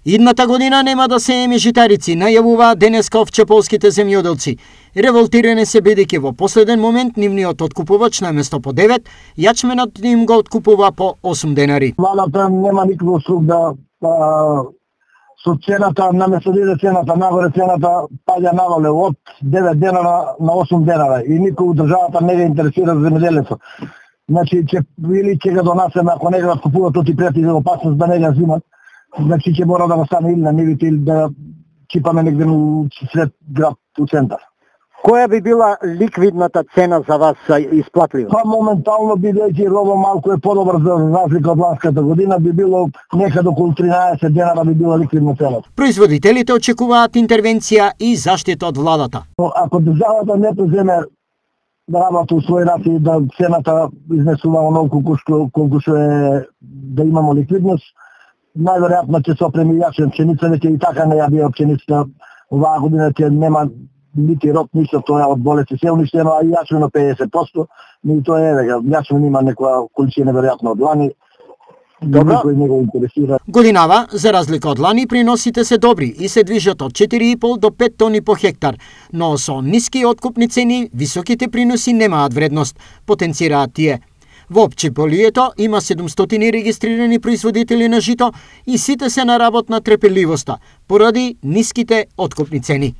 Идната година нема да сееме житарици, најавуваат денеска овчеполските земјоделци. Револтирани се бидејќи во последен момент нивниот откупувач на место по 9, јачменот им го откупува по 8 денари. Владата нема никаков слух да со цената, наместо да иде цената нагоре, цената паѓа навале од 9 денара на 8 денара и никој државата не го интересира за земјоделецот. Значи, ќе го донасеме, ако не го откупуват, то ти прети за опасност да не го зимат. Значи ќе мора да го стане или на нивите или да чипаме негде сред град у центар. Која би била ликвидната цена за вас исплатлива? Па моментално бидејќи рово малку е подобар за разлика од ланската година, би било некаде околу 13 денара би била ликвидна цена. Производителите очекуваат интервенција и заштита од владата. Ако државата не преземе да работи у свој рад и да цената изнесува онолку колку што е да имамо ликвидност, најверојатно ќе се опреми јачен пшеница, веќе и така не ја бија пшеницата оваа година, ќе нема нити рок, ништо, тоа од болести се уништено, а и јачмено 50%, и тоа е веќе, јачмен има некоја количина веројатно од лани, никој не го интересира. Годинава, за разлика од лани, приносите се добри и се движат од 4,5 до 5 тони по хектар, но со ниски откупни цени, високите приноси немаат вредност, потенцираат тие. Во Опчеполието има 700 регистрирани производители на жито и сите се на работ на трпеливоста, поради ниските откупни цени.